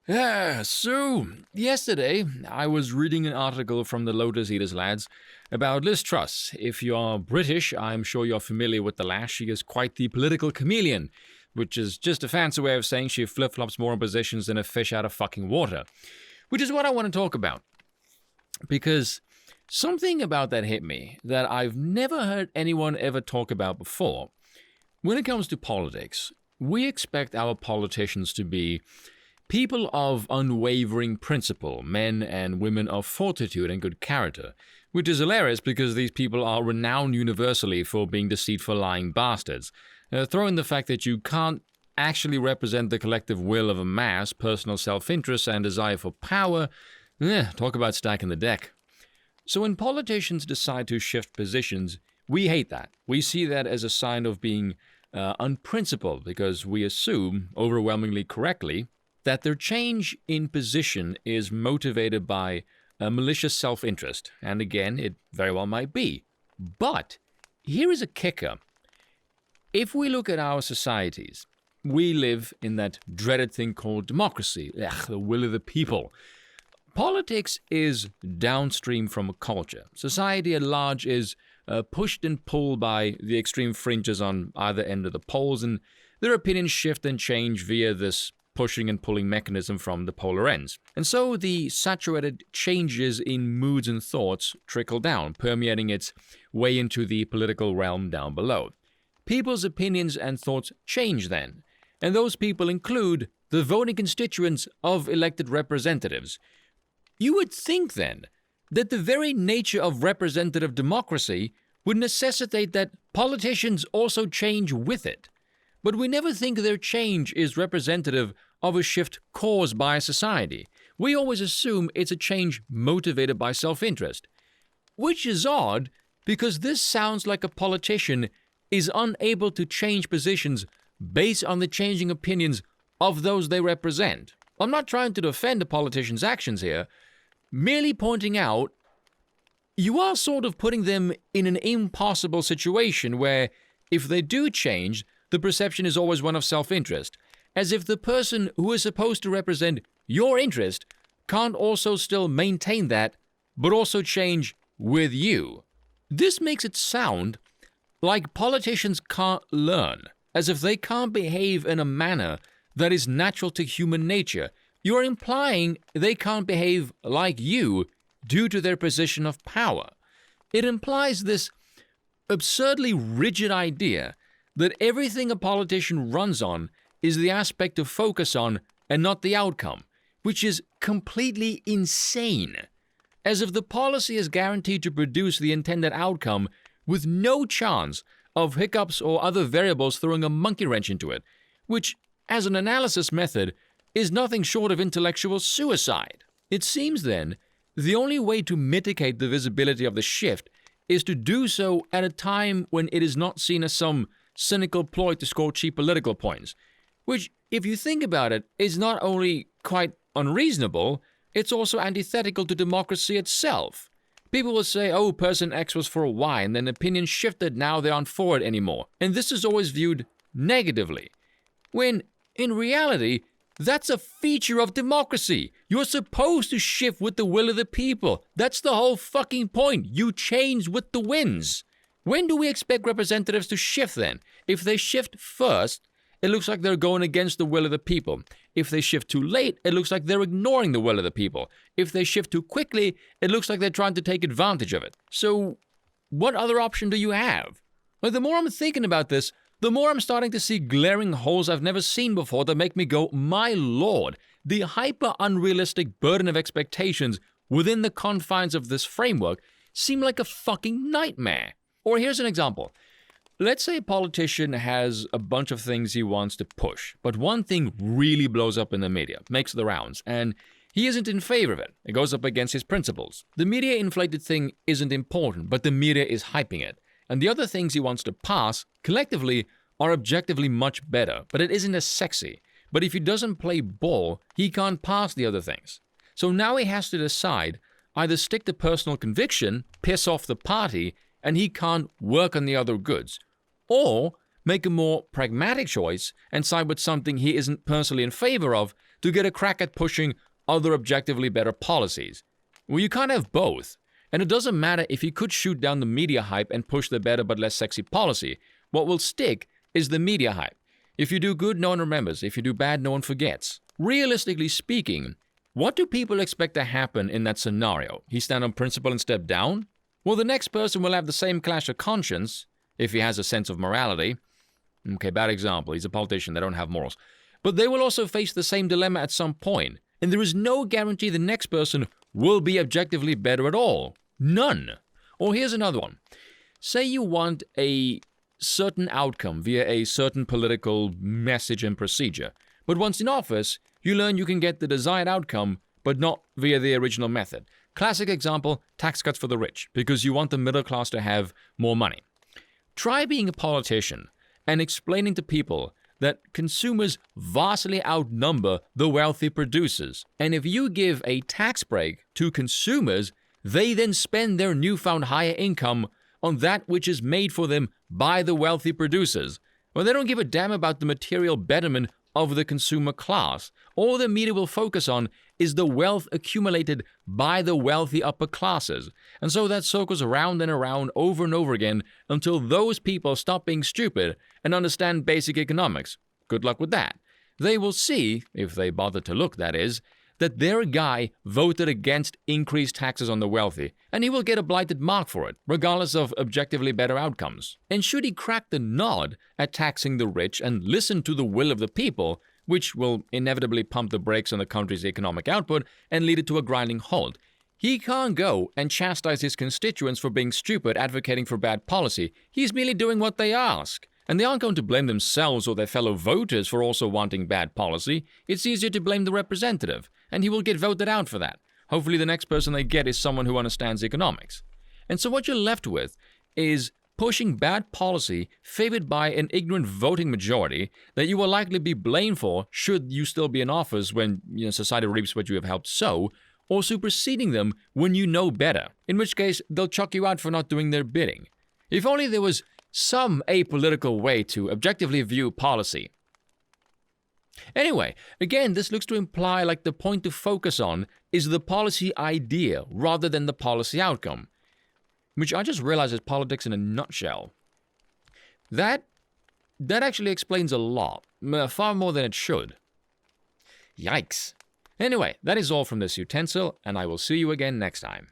So yesterday I was reading an article from the Lotus Eaters lads about Liz Truss. If you're British, I'm sure you're familiar with the lass. She is quite the political chameleon, which is just a fancy way of saying she flip-flops more on positions than a fish out of fucking water. Which is what I want to talk about. Because something about that hit me that I've never heard anyone ever talk about before. When it comes to politics, we expect our politicians to be people of unwavering principle, men and women of fortitude and good character, which is hilarious because these people are renowned universally for being deceitful, lying bastards. Throw in the fact that you can't actually represent the collective will of a mass, personal self-interest, and desire for power. Talk about stacking the deck. So when politicians decide to shift positions, we hate that. We see that as a sign of being unprincipled because we assume, overwhelmingly correctly, that their change in position is motivated by a malicious self-interest. And again, it very well might be. But here is a kicker. If we look at our societies, we live in that dreaded thing called democracy, the will of the people. Politics is downstream from a culture. Society at large is pushed and pulled by the extreme fringes on either end of the poles, and their opinions shift and change via this pushing and pulling mechanism from the polar ends. And so the saturated changes in moods and thoughts trickle down, permeating its way into the political realm down below. People's opinions and thoughts change then, and those people include the voting constituents of elected representatives. You would think then that the very nature of representative democracy would necessitate that politicians also change with it. But we never think their change is representative of a shift caused by society. We always assume it's a change motivated by self-interest. Which is odd, because this sounds like a politician is unable to change positions based on the changing opinions of those they represent. I'm not trying to defend a politician's actions here, merely pointing out you are sort of putting them in an impossible situation where if they do change, the perception is always one of self-interest, as if the person who is supposed to represent your interest can't also still maintain that, but also change with you. This makes it sound like politicians can't learn, as if they can't behave in a manner that is natural to human nature. You're implying they can't behave like you due to their position of power. It implies this absurdly rigid idea that everything a politician runs on is the aspect to focus on and not the outcome, which is completely insane. As if the policy is guaranteed to produce the intended outcome with no chance of hiccups or other variables throwing a monkey wrench into it, which, as an analysis method, is nothing short of intellectual suicide. It seems then, the only way to mitigate the visibility of the shift is to do so at a time when it is not seen as some cynical ploy to score cheap political points, which, if you think about it, is not only quite unreasonable, it's also antithetical to democracy itself. People will say, oh, person X was for Y, and then opinions shifted, now they aren't for it anymore. And this is always viewed negatively, when, in reality, that's a feature of democracy. You're supposed to shift with the will of the people. That's the whole fucking point. You change with the winds. When do we expect representatives to shift then? If they shift first, it looks like they're going against the will of the people. If they shift too late, it looks like they're ignoring the will of the people. If they shift too quickly, it looks like they're trying to take advantage of it. So, what other option do you have? Well, the more I'm thinking about this, the more I'm starting to see glaring holes I've never seen before that make me go, my lord, the hyper-unrealistic burden of expectations within the confines of this framework seem like a fucking nightmare. Or here's an example. Let's say a politician has a bunch of things he wants to push, but one thing really blows up in the media, makes the rounds, and he isn't in favor of it. It goes up against his principles. The media-inflated thing isn't important, but the media is hyping it. And the other things he wants to pass, collectively, are objectively much better, but it isn't as sexy. But if he doesn't play ball, he can't pass the other things. So now he has to decide, either stick to personal conviction, piss off the party, and he can't work on the other goods, or make a more pragmatic choice and side with something he isn't personally in favor of, to get a crack at pushing other objectively better policies. Well, you can't have both. And it doesn't matter if he could shoot down the media hype and push the better but less sexy policy. What will stick is the media hype. If you do good, no one remembers. If you do bad, no one forgets. Realistically speaking, what do people expect to happen in that scenario? He stand on principle and step down? Well, the next person will have the same clash of conscience, if he has a sense of morality. Okay, bad example. He's a politician. They don't have morals. But they will also face the same dilemma at some point. And there is no guarantee the next person will be objectively better at all. None. Or here's another one. Say you want a certain outcome via a certain political message and procedure. But once in office, you learn you can get the desired outcome, but not via the original method. Classic example, tax cuts for the rich, because you want the middle class to have more money. Try being a politician and explaining to people that consumers vastly outnumber the wealthy producers. And if you give a tax break to consumers, they then spend their newfound higher income on that which is made for them by the wealthy producers. Well, they don't give a damn about the material betterment of the consumer class. All the media will focus on is the wealth accumulated by the wealthy upper classes. And so that circles around and around over and over again until those people stop being stupid and understand basic economics. Good luck with that. They will see, if they bother to look that is, that their guy voted against increased taxes on the wealthy, and he will get a blighted mark for it, regardless of objectively better outcomes. And should he crack the nod at taxing the rich and listen to the will of the people, which will inevitably pump the brakes on the country's economic output and lead it to a grinding halt, he can't go and chastise his constituents for being stupid advocating for bad policy. He's merely doing what they ask. And they aren't going to blame themselves or their fellow voters for also wanting bad policy. It's easier to blame the representative, and he will get voted out for that. Hopefully the next person they get is someone who understands economics. And so what you're left with is pushing bad policy favored by an ignorant voting majority that you will likely be blamed for should you still be in office when society reaps what you have helped sow, or superseding them when you know better, in which case they'll chuck you out for not doing their bidding. If only there was some apolitical way to objectively view policy. Anyway, again, this looks to imply like the point to focus on is the policy idea rather than the policy outcome, which I just realized is politics in a nutshell. That actually explains a lot, far more than it should. Yikes. Anyway, that is all from this utensil, and I will see you again next time.